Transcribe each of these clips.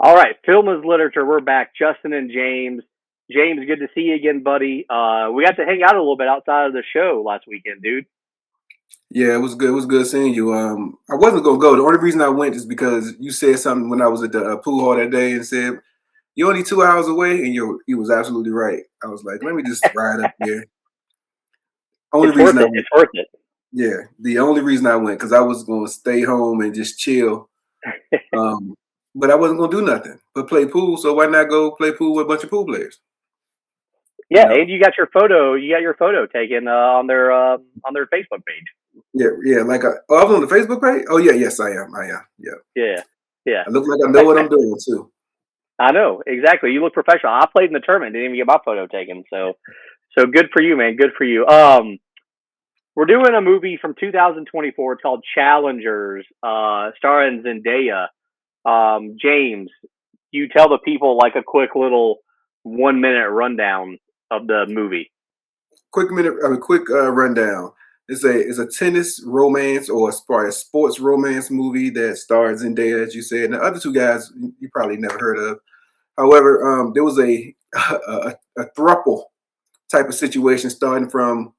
All right, film is literature. We're back, Justin and James. James, good to see you again, buddy. We got to hang out a little bit outside of the show last weekend, dude. Yeah, it was good. It was good seeing you. I wasn't gonna go. The only reason I went is because you said something when I was at the pool hall that day and said you're only 2 hours away, and you was absolutely right. I was like, let me just ride up there. Only It's reason worth I it. went. It's worth it. Yeah, the only reason I went because I was gonna stay home and just chill. Um, but I wasn't gonna do nothing but play pool. So why not go play pool with a bunch of pool players? You Yeah, know. and you got your photo. You got your photo taken on their Facebook page. Yeah, yeah. Like oh, I was on the Facebook page. Oh yeah, yes, I am. I am. Yeah. Yeah, yeah. I look like I know what I'm doing too. I know exactly. You look professional. I played in the tournament. Didn't even get my photo taken. So good for you, man. Good for you. We're doing a movie from 2024. It's called Challengers, starring Zendaya. James, you tell the people like a quick little 1 minute rundown of the movie. Quick rundown. It's a tennis romance or a sports romance movie that stars Zendaya, as you said, and the other two guys you probably never heard of. However, there was a thruple type of situation starting from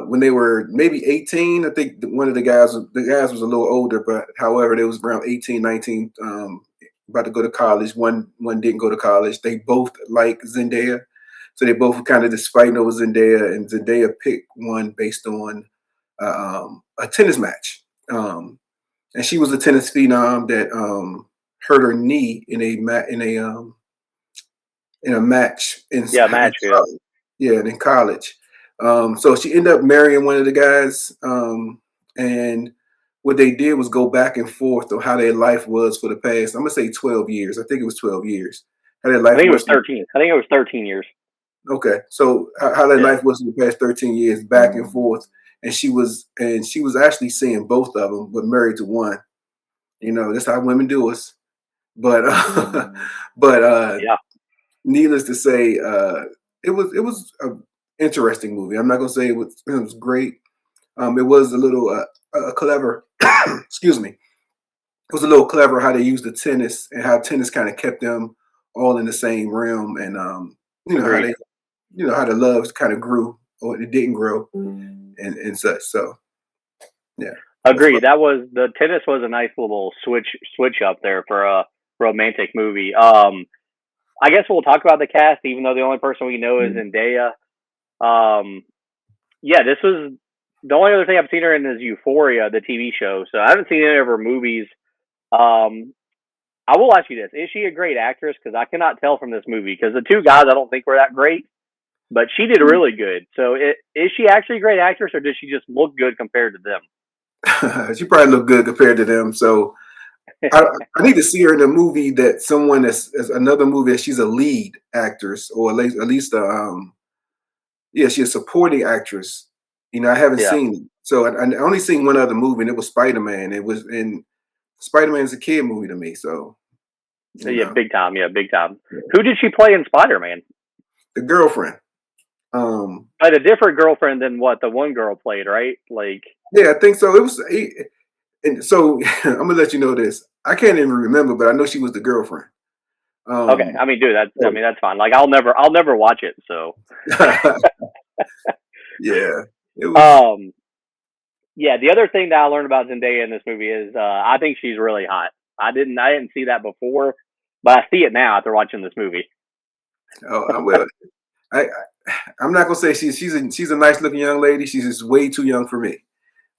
when they were maybe 18. I think one of the guys was a little older, but however, they was around 18, 19, about to go to college. One didn't go to college. They both like Zendaya, so they both kind of just fighting over Zendaya, and Zendaya picked one based on a tennis match. And she was a tennis phenom that hurt her knee in a match Yeah, in match. Yeah, college. Yeah, in college. So she ended up marrying one of the guys, and what they did was go back and forth on how their life was for the past. I'm gonna say 12 years. I think it was 12 years. How their I life think it was was. 13. I think it was 13 years. Okay, so how their Yeah, life was in the past 13 years, back and forth, and she was actually seeing both of them, but married to one. That's how women do us. But but yeah. needless to say, it was a interesting movie. I'm not gonna say it was great. It was a little clever. Excuse me. It was a little clever how they used the tennis and how tennis kind of kept them all in the same realm, and how Agreed. how the love kind of grew or it didn't grow and such. So yeah, that's Agreed. about. That was the tennis was a nice little switch up there for a romantic movie. I guess we'll talk about the cast, even though the only person we know is Zendaya. Um, yeah, this was the only other thing I've seen her in is Euphoria, the TV show. So I haven't seen any of her movies. Um, I will ask you this: is she a great actress? Because I cannot tell from this movie. Because the two guys I don't think were that great, but she did really good. So is she actually a great actress, or does she just look good compared to them? She probably looked good compared to them. So I, I need to see her in a movie that someone is another movie that she's a lead actress or at least yeah, she's a supporting actress. I haven't Yeah, seen it. So I only seen one other movie, and it was Spider Man. It was in Spider Man's a kid movie to me. So you yeah, know, big time. Yeah, big time. Who did she play in Spider Man? the girlfriend. Um, Played a different girlfriend than what the one girl played, right? Like, yeah, I think so. And so I'm gonna let you know this. I can't even remember, but I know she was the girlfriend. okay, Um, I mean, dude, so, that's fine. Like, I'll never watch it. So, yeah, it was. um, yeah. The other thing that I learned about Zendaya in this movie is I think she's really hot. I didn't see that before, but I see it now after watching this movie. Well, I I'm not gonna say she's a nice looking young lady. She's just way too young for me.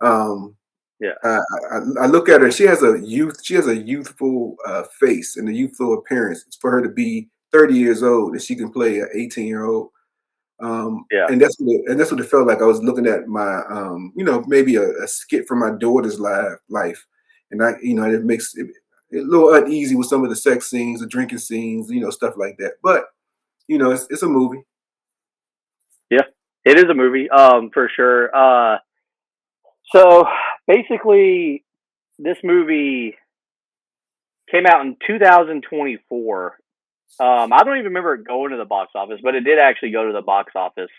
Um, Yeah, I look at her. She has a youthful face and a youthful appearance. It's for her to be 30 years old and she can play an 18-year-old. yeah, And that's what it felt like. I was looking at my maybe a skit from my daughter's life, and it makes it a little uneasy with some of the sex scenes, the drinking scenes, stuff like that. But it's a movie. yeah. It is a movie, for sure. So basically, this movie came out in 2024. I don't even remember it going to the box office, but it did actually go to the box office,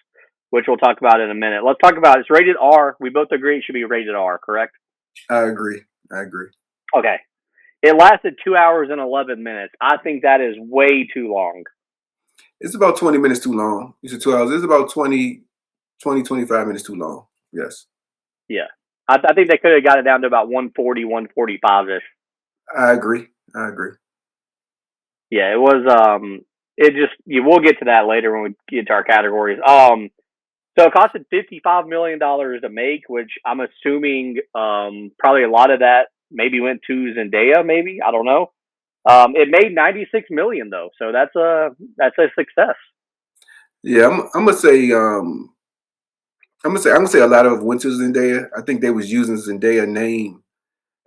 which we'll talk about in a minute. Let's talk about it. It's rated R. We both agree it should be rated R, correct? I agree. I agree. Okay. It lasted 2 hours and 11 minutes. I think that is way too long. It's about 20 minutes too long. You said 2 hours. It's about 25 minutes too long. Yes. Yeah, I think they could have got it down to about 140, 145 ish. I agree. I agree. Yeah, it was. It just. We'll get to that later when we get to our categories. So it costed $55 million to make, which I'm assuming probably a lot of that maybe went to Zendaya. Maybe I don't know. It made 96 million though, so that's a success. Yeah, I'm gonna say a lot of it went to Zendaya. I think they was using Zendaya name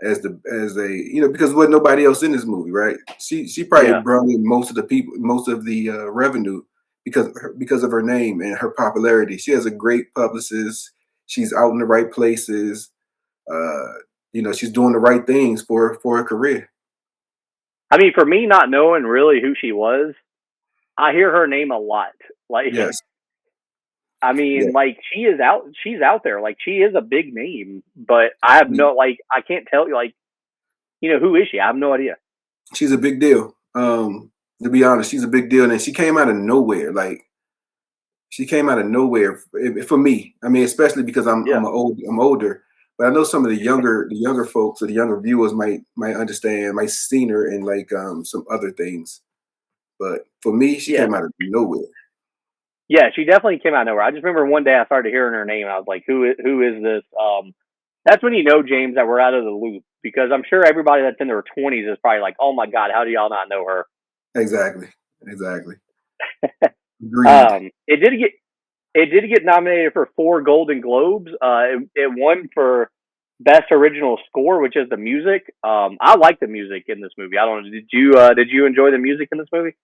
as a because there wasn't nobody else in this movie, right? She probably Yeah, brought in most of the revenue because of her name and her popularity. She has a great publicist. She's out in the right places. Uh, she's doing the right things for her career. I mean, for me not knowing really who she was, I hear her name a lot. Like, Yes, I yeah. mean, like she's out there. Like she is a big name, but I have no like I can't tell you like who is she? I have no idea. She's a big deal. To be honest, she's a big deal, and she came out of nowhere. Like she came out of nowhere for me. I mean, especially because Yeah, I'm older, but I know some of the younger folks or the younger viewers might understand, might seen her in like some other things. But for me, she yeah, came out of nowhere. yeah. She definitely came out of nowhere. I just remember one day I started hearing her name. I was like, who is this? That's when you know, James, that we're out of the loop because I'm sure everybody that's in their 20s is probably like, oh my god, how do y'all not know her? Exactly, exactly. Agreed. It did get nominated for 4 Golden Globes. It won for best original score, which is the music. I like the music in this movie. I don't know. Did you enjoy the music in this movie?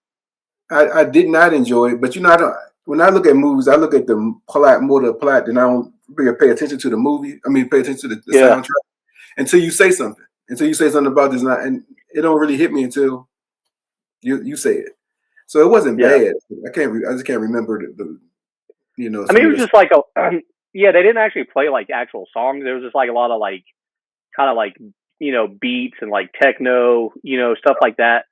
I did not enjoy it, but I don't. When I look at movies, I look at the plot more the plot than I don't really pay attention to the movie. I mean, pay attention to the Yeah, soundtrack until you say something. Until you say something about this, and it don't really hit me until you say it. So it wasn't yeah. bad. I just can't remember I mean, some it of was the. just like yeah. They didn't actually play like actual songs. There was just like a lot of like kind of like beats and like techno, stuff like that.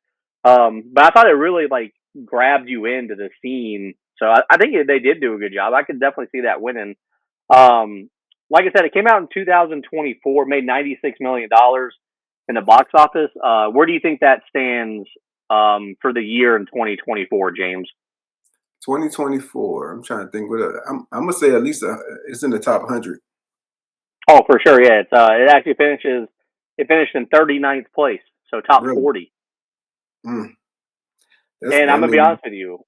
But I thought it really like grabbed you into the scene. So I think they did do a good job. I could definitely see that winning. Um, like I said, it came out in 2024, made $96 million in the box office. Where do you think that stands for the year in 2024, James? 2024. I'm trying to think. I'm gonna say at least it's in the top 100. Oh, for sure, yeah. It actually finishes. It finished in 39th place, so top Really? 40. Mm, And I I'm gonna be mean, honest with you.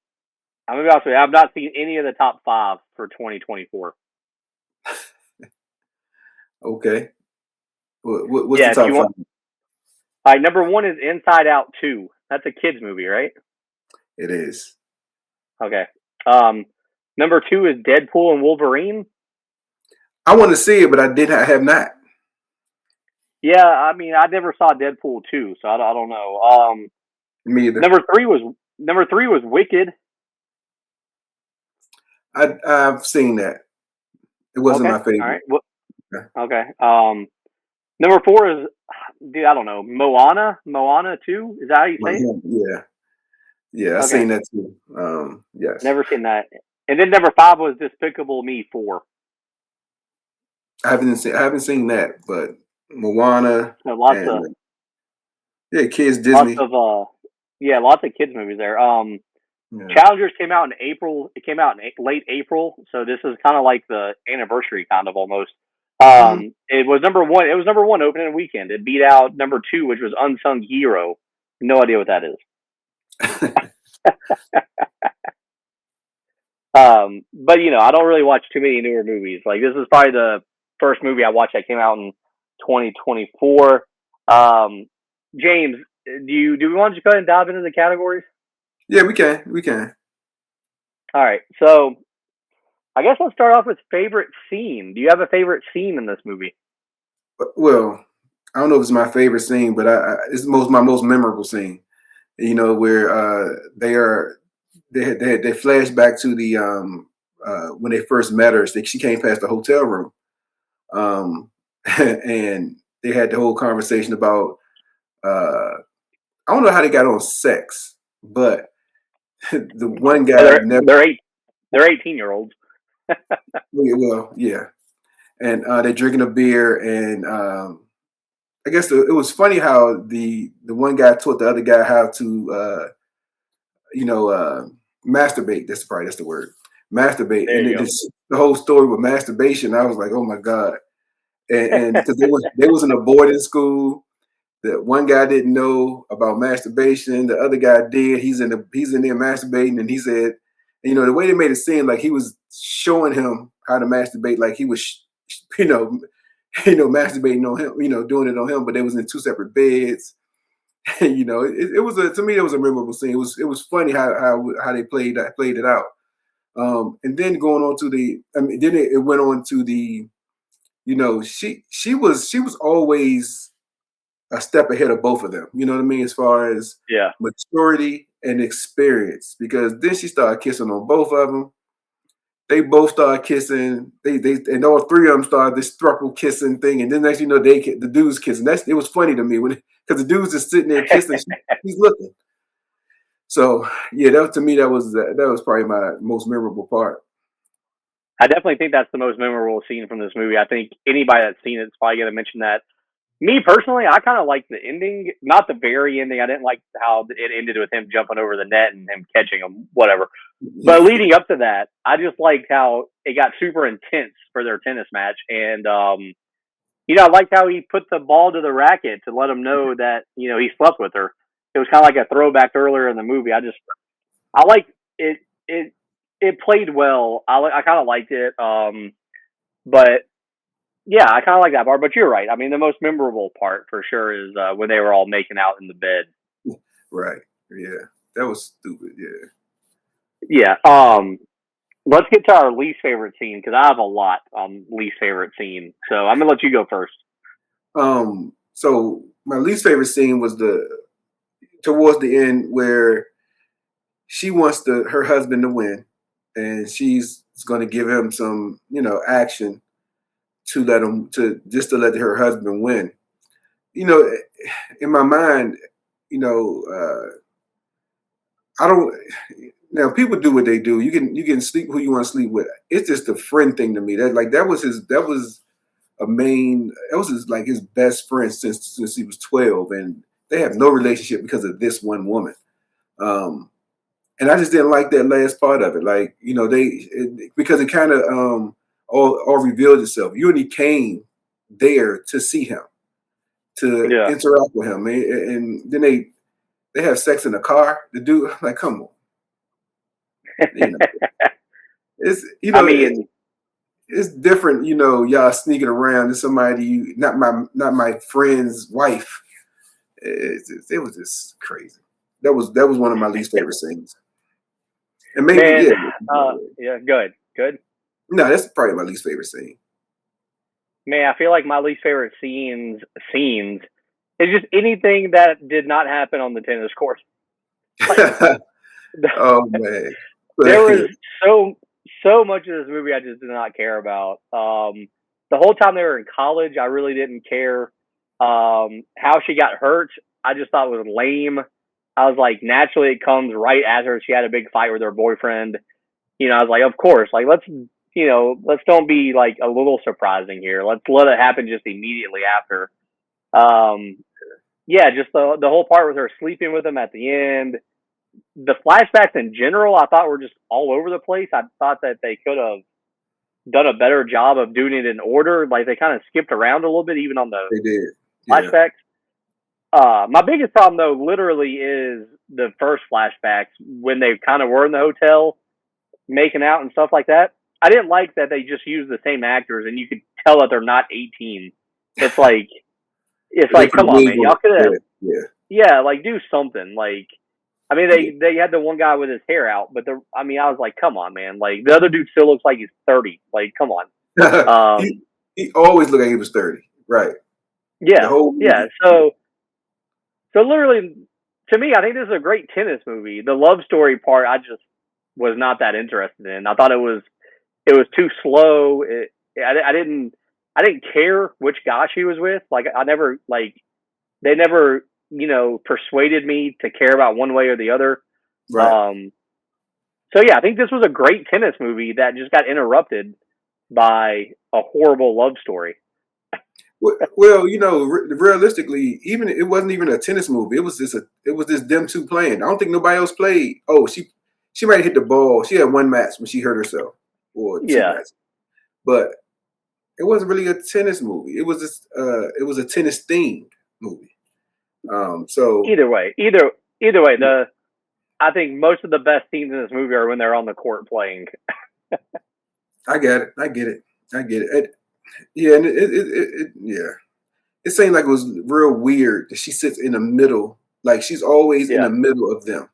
I'm gonna be honest with you. I've not seen any of the top five for 2024. okay. What's the Yeah, if you top want. five? All right, number one is Inside Out 2. That's a kids movie, right? It is. Okay. Um, number two is Deadpool and Wolverine. I want to see it, but I have not. Yeah, I mean, I never saw Deadpool 2, so I don't know. Me either. Number three was Wicked. I've seen that. It wasn't Okay, my all favorite. right. Well, Yeah. okay. Number four is, dude, I don't know, Moana. Moana 2. Is that how you say it? Yeah. Yeah, I Okay, seen that too. Yes. never seen that. And then number five was Despicable Me 4. I haven't seen that, but Moana So lots and of yeah, kids lots Disney. of yeah, lots of kids movies there. Yeah. Challengers came out in April. It came out in late April, so this is kind of like the anniversary, kind of almost. Mhm. It was number one. It was number one opening weekend. It beat out number two, which was Unsung Hero. No idea what that is. But I don't really watch too many newer movies. Like this is probably the first movie I watched that came out in 2024. James, do we want to just go ahead and dive into the categories? Yeah, we can. We can. All right, so I guess let's start off with favorite scene. Do you have a favorite scene in this movie? Well, I don't know if it's my favorite scene, but it's my most memorable scene. Where they flash back to the when they first met her. She came past the hotel room, and they had the whole conversation about I don't know how they got on sex, but the one Well, guy never. they're 18-year-olds. Well, yeah, and they're drinking a beer, and I guess it was funny how the one guy taught the other guy how to you know masturbate. That's the word, masturbate, There and you go. the whole story with masturbation. I was like, oh my god, and because they was in a boarding school. The one guy didn't know about masturbation. The other guy did. He's in there masturbating, and he said, the way they made it seem like he was showing him how to masturbate, like he was, you know, masturbating on him, doing it on him. But they was in two separate beds. It was to me it was a memorable scene. It was funny how they played it out. And then going on to then it went on to she was always a step ahead of both of them. You know what I mean? As far as Yeah. maturity and experience, because then she started kissing on both of them. They both started kissing. They and all three of them started this thruple kissing thing. And then next, the dudes kissing. It was funny to me because the dudes just sitting there kissing. He's looking. So yeah, to me that was probably my most memorable part. I definitely think that's the most memorable scene from this movie. I think anybody that's seen it is probably going to mention that. Me personally, I kind of liked the ending, not the very ending. I didn't like how it ended with him jumping over the net and him catching him, whatever. Yeah, But leading up to that, I just liked how it got super intense for their tennis match, and I liked how he put the ball to the racket to let him know that he slept with her. It was kind of like a throwback earlier in the movie. I like it. It played well. I kind of liked it. But yeah, I kind of like that part. But you're right. I mean, the most memorable part for sure is when they were all making out in the bed. right. Yeah, that was stupid. Yeah. Yeah. Let's get to our least favorite scene because I have a lot on least favorite scene. So I'm gonna let you go first. So my least favorite scene was the towards the end where she wants her husband to win, and she's going to give him some, action to let her husband win. You know, in my mind, you know, I don't. Now people do what they do. You can sleep who you want to sleep with. It's just a friend thing to me. That was his best friend since he was 12, and they have no relationship because of this one woman. And I just didn't like that last part of it. Like, because it kind of all revealed itself. You only came there to see him, to Yeah. interact with him, and then they have sex in the car. The dude, like, come on, you know, it's I mean, it's different. Y'all sneaking around to somebody not my friend's wife. It was just crazy. That was one of my least favorite scenes. And maybe, man, yeah. yeah, good, good. No, that's probably my least favorite scene. Man, I feel like my least favorite scenes is just anything that did not happen on the tennis court. Like Oh man. there was so much of this movie I just did not care about. The whole time they were in college, I really didn't care. How she got hurt, I just thought was lame. I was like, naturally, it comes right after she had a big fight with her boyfriend. I was like, of course, like let's don't be like a little surprising here. Let's let it happen just immediately after. Um, yeah, just the whole part with her sleeping with him at the end. The flashbacks in general, I thought were just all over the place. I thought that they could have done a better job of doing it in order. Like they kind of skipped around a little bit, even on the They did. Yeah. flashbacks. My biggest problem though, literally, is the first flashbacks when they kind of were in the hotel making out and stuff like that. I didn't like that they just used the same actors and you could tell that they're not 18. It's like They put a come on, wig man, on y'all could it. have Yeah. yeah, like do something. Like I mean, Yeah. they had the one guy with his hair out, but I mean, I was like, come on, man. Like the other dude still looks like he's 30. Like, come on. he he always looked like he was 30. Right. The Yeah, whole yeah. movie. So literally, to me, I think this is a great tennis movie. The love story part, I just was not that interested in. I thought it was too slow. I didn't care which guy she was with. Like I never like they never persuaded me to care about one way or the other. Right. Um, so yeah, I think this was a great tennis movie that just got interrupted by a horrible love story. Well, realistically, even it wasn't even a tennis movie. It was just them two playing. I don't think nobody else played. Oh, she might have hit the ball. She had one match when she hurt herself, or two Yeah. matches. But it wasn't really a tennis movie. It was a tennis themed movie. So Either way, the I think most of the best scenes in this movie are when they're on the court playing. I get it. I get it. I get it. Yeah, and yeah. It seemed like it was real weird that she sits in the middle, like she's always in Yeah, the middle of them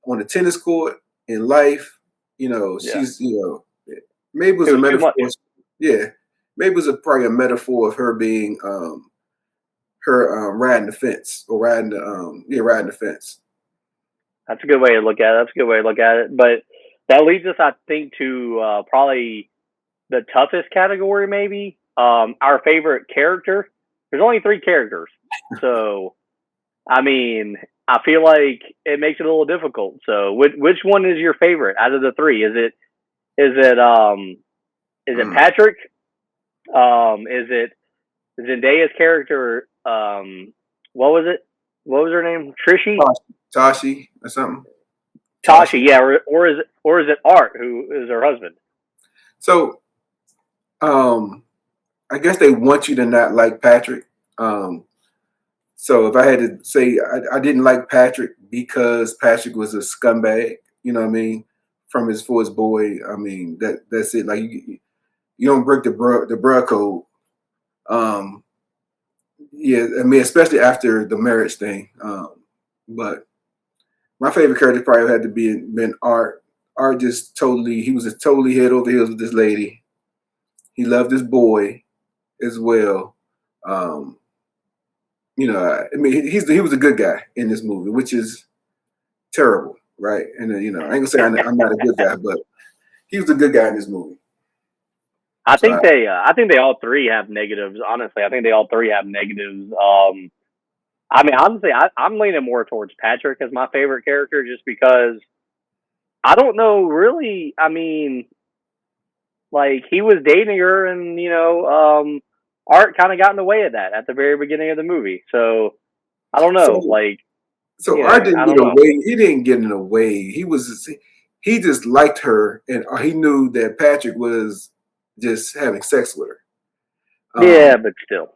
on the tennis court in life. yeah. She's maybe it was It a was too much. metaphor. Yeah, maybe it was probably a metaphor of her being her riding the fence or riding the fence. That's a good way to look at it. That's a good way to look at it. But that leads us, I think, to probably the toughest category, maybe. Our favorite character. There's only 3 characters, so I mean, I feel like it makes it a little difficult. So, which one is your favorite out of the 3? Is it Mm. Patrick? Is it Zendaya's character? What was it? What was her name? Trishy? Tashi or something. Tashi? Tashi. Yeah, or is it Art, who is her husband? So I guess they want you to not like Patrick. So if I had to say, I didn't like Patrick because Patrick was a scumbag. You know what I mean? For his boy. I mean that's it. Like you don't break the bruh code. Um, yeah, I mean especially after the marriage thing. But my favorite character probably had to been Art. Art he was just totally head over heels with this lady. He loved his boy as well. Um, I mean, he was a good guy in this movie, which is terrible, right? And I ain't gonna say I'm not a good guy, but he was a good guy in this movie. I So think they all 3 have negatives. Honestly, I think they all 3 have negatives. I mean, honestly, I'm leaning more towards Patrick as my favorite character, just because I don't know really. I mean, like, he was dating her, and Art kind of got in the way of that at the very beginning of the movie. So I don't so know. Like, so Art didn't I get don't know. away. He didn't get in the way. He just liked her, and he knew that Patrick was just having sex with her. Yeah, but still.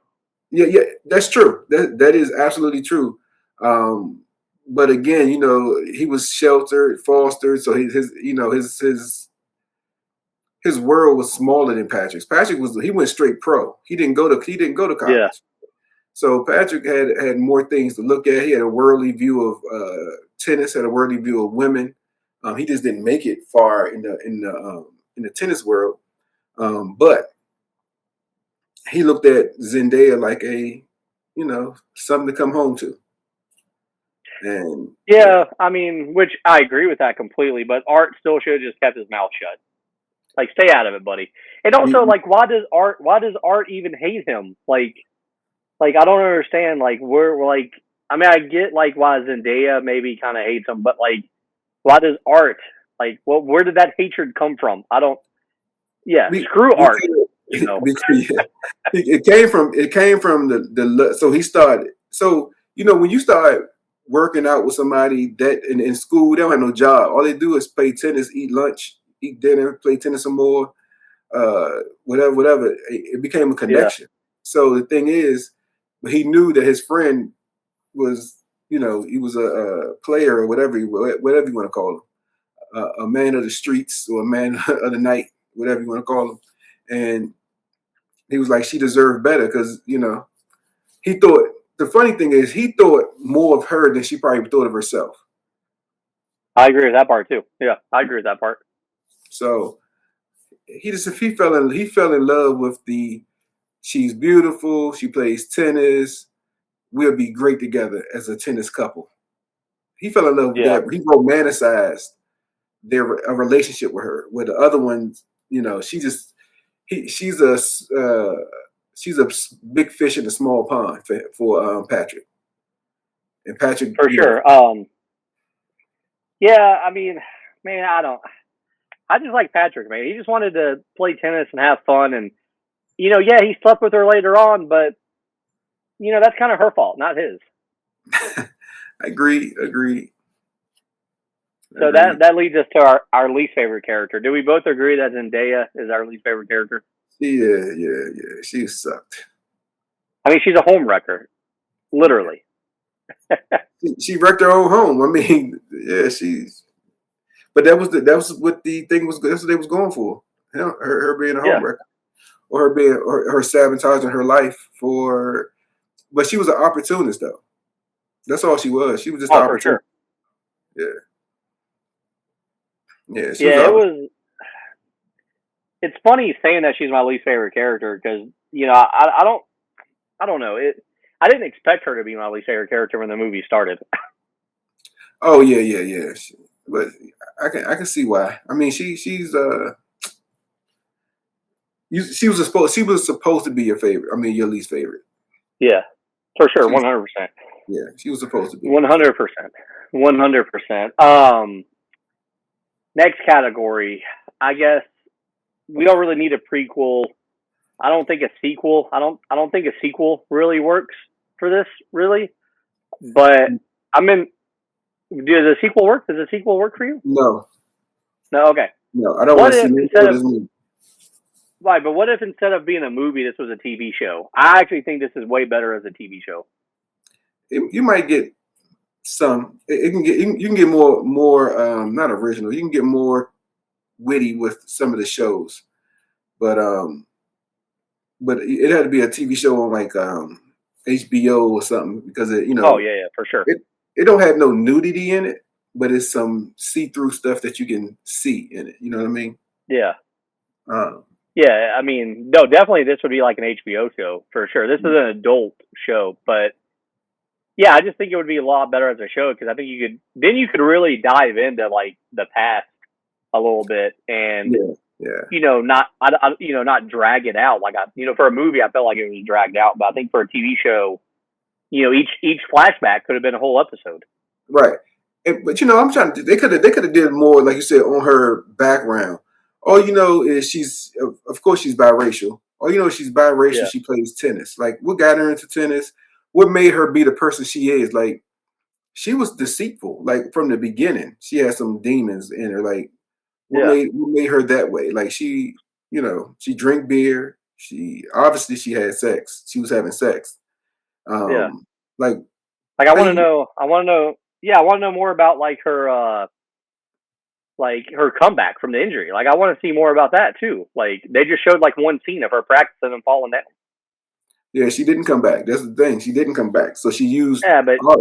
Yeah, yeah, that's true. That is absolutely true. Um, but again, he was sheltered, fostered, so his world was smaller than Patrick's. He went straight pro. He didn't go to Yeah, college. So Patrick had more things to look at. He had a worldly view of tennis, had a worldly view of women. He just didn't make it far in the tennis world. But he looked at Zendaya like something to come home to. And yeah, yeah. I mean, which I agree with that completely. But Art still should have just kept his mouth shut. Like, stay out of it, buddy. And also, you, like, why does Art even hate him? Like, I don't understand. Like, we're like, I mean, I get like why Zendaya maybe kind of hates him, but like, why does Art, like, where did that hatred come from? I don't. Yeah, screw Art. because, You know. it came from the so he started so when you start working out with somebody that in school they don't have no job, all they do is play tennis, eat lunch, eat dinner, play tennis some more, whatever. It became a Yeah, connection. So the thing is, he knew that his friend was, he was a player or whatever you want to call him, a man of the streets or a man of the night, whatever you want to call him. And he was like, she deserved better because he thought. The funny thing is, he thought more of her than she probably thought of herself. I agree with that part too. Yeah, I agree with that part. So he fell in love with the she's beautiful, she plays tennis, we'll be great together as a tennis couple. He fell in love with Yeah, that. He romanticized a relationship with her. Where the other ones, she just he she's a big fish in a small pond for Patrick. And Patrick, for sure. Yeah, I mean, man, I just like Patrick, man. He just wanted to play tennis and have fun, and yeah, he slept with her later on, but that's kind of her fault, not his. agree. So that leads us to our least favorite character. Do we both agree that Zendaya is our least favorite character? Yeah. She sucked. I mean, she's a home wrecker, literally. She wrecked her own home. I mean, yeah, she's. But that was what the thing was. That's what they was going for. Her being a Yeah. home wrecker, or her being or her sabotaging her life for. But she was an opportunist, though. That's all she was. She was just an Oh, for opportunist. sure. Yeah, yeah. She was Yeah, an it opportunist. was. It's funny saying that she's my least favorite character because I don't know it. I didn't expect her to be my least favorite character when the movie started. Oh yeah. But I can see why. I mean, she's she was supposed to be your favorite. I mean, your least favorite. Yeah, for sure, She's 100%, yeah, she was supposed to be. 100%, 100%. Next category, I guess we don't really need a prequel. I don't think a sequel. I don't think a sequel really works for this really. But I'm in. Does a sequel work? Does a sequel work for you? No, No. Okay. no, I don't What want to see if any instead more of of this movie. right? But what if instead of being a movie, this was a TV show? I actually think this is way better as a TV show. You might get some. It can get you can get more not original. You can get more witty with some of the shows, but it had to be a TV show on like HBO or something because Oh yeah, for sure. it don't have no nudity in it, but it's some see through stuff that you can see in it. You know what I mean? Yeah, Um, yeah. I mean, no, definitely this would be like an HBO show for sure. This is an adult show, but yeah, I just think it would be a lot better as a show because I think you could really dive into like the past a little bit and yeah. not drag it out like for a movie I felt like it was dragged out, but I think for a TV show, each flashback could have been a whole episode. Right. But I'm trying to. They could have did more, like you said, on her background. All you know is she's, of course, she's biracial. All you know is she's biracial. Yeah, She plays tennis. Like, what got her into tennis? What made her be the person she is? Like, she was deceitful. Like from the beginning, she had some demons in her. Like, yeah, what made her that way? Like, she drank beer. She had sex. She was having sex. yeah. Like, Like how you? I want to know. Yeah, I want to know more about like her comeback from the injury. Like I want to see more about that too. Like they just showed like one scene of her practicing and falling down. Yeah, she didn't come back. That's the thing. She didn't come back. So she used Yeah, but art.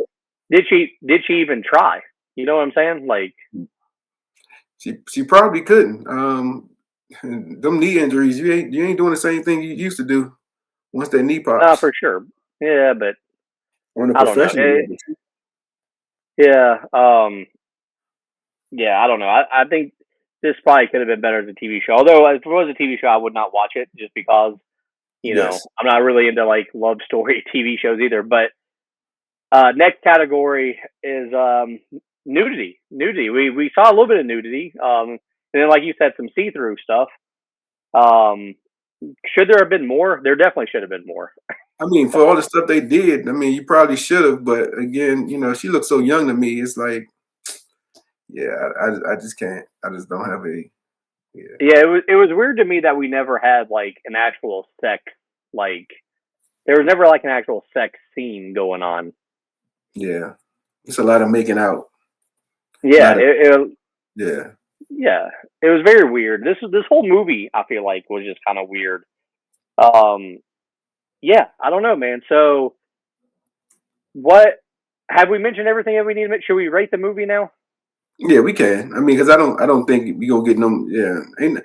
did she even try? You know what I'm saying? Like, She probably couldn't. Them knee injuries, you ain't doing the same thing you used to do once that knee nah, pops for sure. Yeah, but on a I don't know. professional level. Yeah, yeah, I don't know. I think this probably could have been better as a TV show. Although if it was a TV show, I would not watch it just because Yes. I'm not really into like love story TV shows either. But next category is nudity. Nudity. We saw a little bit of nudity. And then like you said, some see through stuff. Um, should there have been more? There definitely should have been more. I mean, for all the stuff they did, I mean, you probably should have. But again, she looks so young to me. It's like, yeah, I just can't. I just don't have a. Yeah. Yeah, it was weird to me that we never had like an actual sex like there was never like an actual sex scene going on. Yeah. It's a lot of making out. A Yeah, lot of it yeah. yeah, it was very weird. This whole movie I feel like was just kind of weird. Um, yeah, I don't know, man. So what have we mentioned everything that we need to make? Should we rate the movie now? Yeah, we can. I mean, because I don't think we gonna get no. Yeah, ain't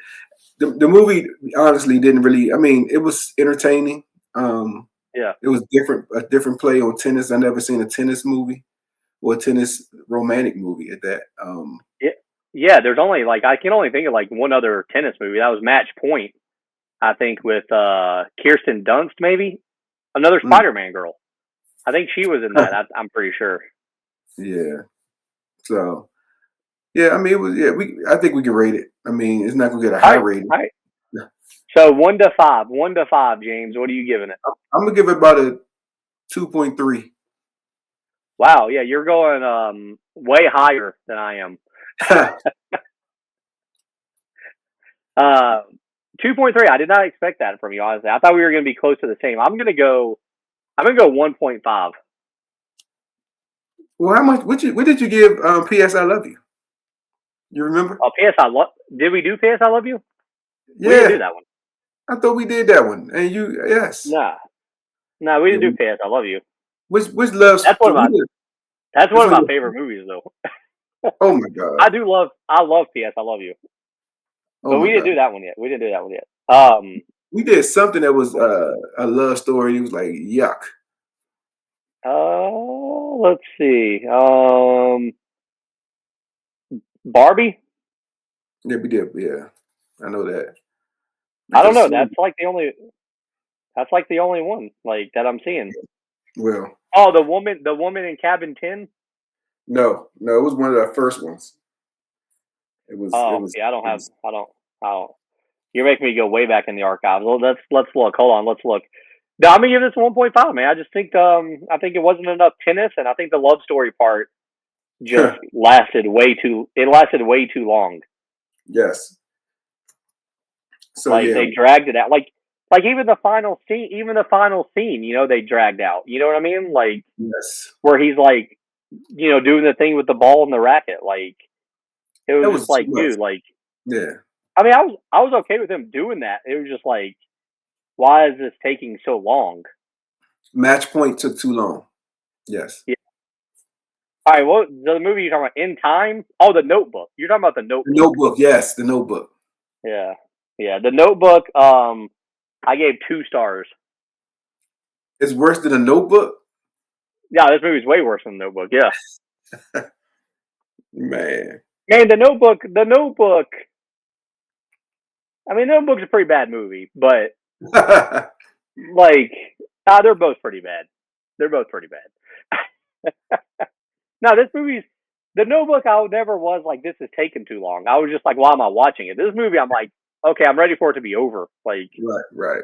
the movie honestly didn't really. I mean, it was entertaining. Um, Yeah, it was a different play on tennis. I never seen a tennis movie or a tennis romantic movie at that. yeah, yeah. There's only like I can only think of like one other tennis movie. That was Match Point, I think, with Kirsten Dunst, maybe another Mm, Spider-Man girl. I think she was in that. I'm pretty sure. Yeah. So yeah, I mean it was I think we can rate it. I mean, it's not gonna get a All high right, rating. all right. So 1 to 5, 1 to 5, James. What are you giving it? I'm gonna give it about a 2.3. Wow, yeah, you're going way higher than I am. 2.3. I did not expect that from you. Honestly, I thought we were going to be close to the same. I'm gonna go. I'm gonna go 1.5. Well, how much? What did you give? P.S. I love you. You remember? Oh, P.S. I love. Did we do P.S. I love you? We didn't do Yeah, that one. I thought we did that one. And you, yes, Nah, nah, we yeah. didn't do P.S. I love you. Which loves That's one of my. That's which one of one? my favorite movies, though. Oh my god. I do love. I love P.S. I love you, Oh but my we didn't god. do that one yet. We didn't do that one yet. We did something that was a love story. It was like yuck. Let's see. Barbie. Yeah, we did. Yeah, I know that. I I could don't have know. sworn. That's like the only one like that I'm seeing. Well, Oh, the woman in cabin 10. no, it was one of the first ones. It Oh, was. yeah. I don't It have. was I don't. You're making me go way back in the archives. Well, let's look. Hold on. Let's look. No, I'm gonna give this 1.5, man. I think it wasn't enough tennis, and I think the love story part just lasted way too. It lasted way too long. yes. So Like yeah, they dragged it out. Like even the final scene. Even the final scene. They dragged out. You know what I mean? Like yes. where he's like, doing the thing with the ball and the racket. Like it That was just was too like, much. dude. Like Yeah. I mean, I was okay with him doing that. It was just like, why is this taking so long? Match point took too long. Yes. Yeah. All right. What the movie you're talking about? In Time? Oh, The Notebook. You're talking about The The Notebook. Notebook. Yes, The Notebook. Yeah. Yeah. The Notebook. I gave 2 stars. It's worse than a Notebook. Yeah, this movie's way worse than The Notebook. Yeah. Man. Man, The Notebook. The Notebook. I mean, The Notebook's a pretty bad movie, but like, they're both pretty bad. They're both pretty bad. No, this movie's The Notebook. I never was like, this is taking too long. I was just like, why am I watching it? This movie, I'm like, okay, I'm ready for it to be over. Like, right.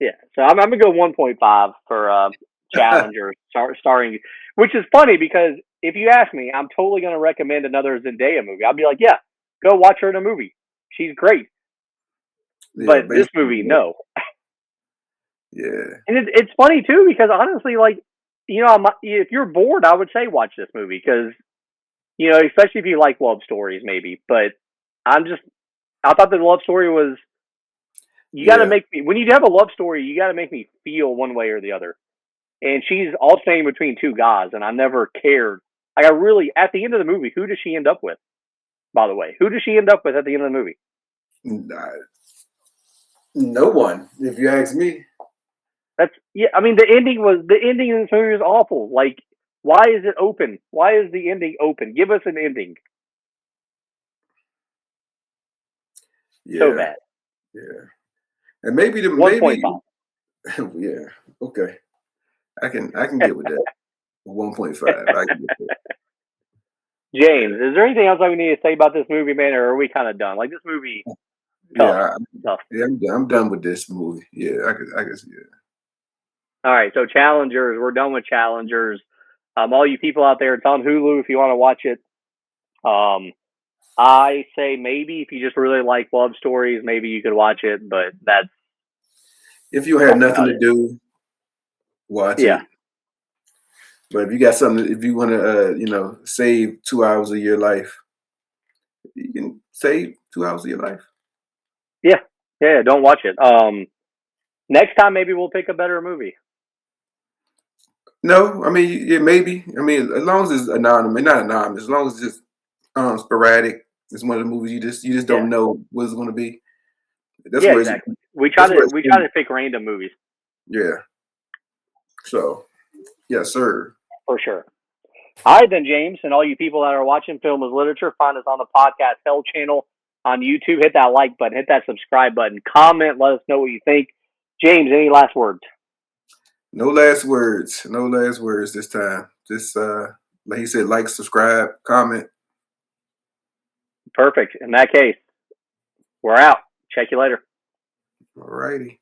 yeah. So I'm gonna go 1.5 for Challenger starring, which is funny because if you ask me, I'm totally gonna recommend another Zendaya movie. I'll be like, yeah, go watch her in a movie. She's great. Yeah, But this basically. movie, no. Yeah. And it's funny too because honestly, like, if you're bored, I would say watch this movie because especially if you like love stories, maybe. But I'm just, I thought the love story was, you got to Yeah. make me, when you have a love story, you got to make me feel one way or the other. And she's alternating between two guys, and I never cared. Like, I really, at the end of the movie, who does she end up with? By the way, who does she end up with at the end of the movie? No one, if you ask me. That's, yeah. I mean, the ending in this movie is awful. Like, why is it open? Why is the ending open? Give us an ending. So Yeah. bad. Yeah. And maybe the One point maybe five. yeah. Okay. I can get with that. 1.5. I can get that. James, is there anything else I need to say about this movie, man, or are we kind of done? Like this movie, tough, Yeah. tough. Yeah, I'm done with this movie. Yeah, I guess yeah. All right, so Challengers, we're done with Challengers. All you people out there, it's on Hulu if you want to watch it. I say maybe if you just really like love stories, maybe you could watch it, but that's If you had nothing about to it. do, watch Yeah, it. But if you got something, if you want to, save 2 hours of your life, you can save 2 hours of your life. yeah, yeah. Don't watch it. Next time maybe we'll pick a better movie. No, I mean, yeah, maybe. I mean, as long as it's anonymous, not anonymous, as long as it's just sporadic. It's one of the movies you just Yeah, don't know what it's going to be. That's yeah, where it's exactly. We try that's where to it's we try to pick random movies yeah. So yes, sir. for sure. All right, then, James, and all you people that are watching Film is Literature, find us on the Podcast Hell channel on YouTube. Hit that like button, hit that subscribe button, comment, let us know what you think. James, any last words? No last words. No last words this time. Just like he said, like, subscribe, comment. Perfect. In that case, we're out. Check you later. Alrighty.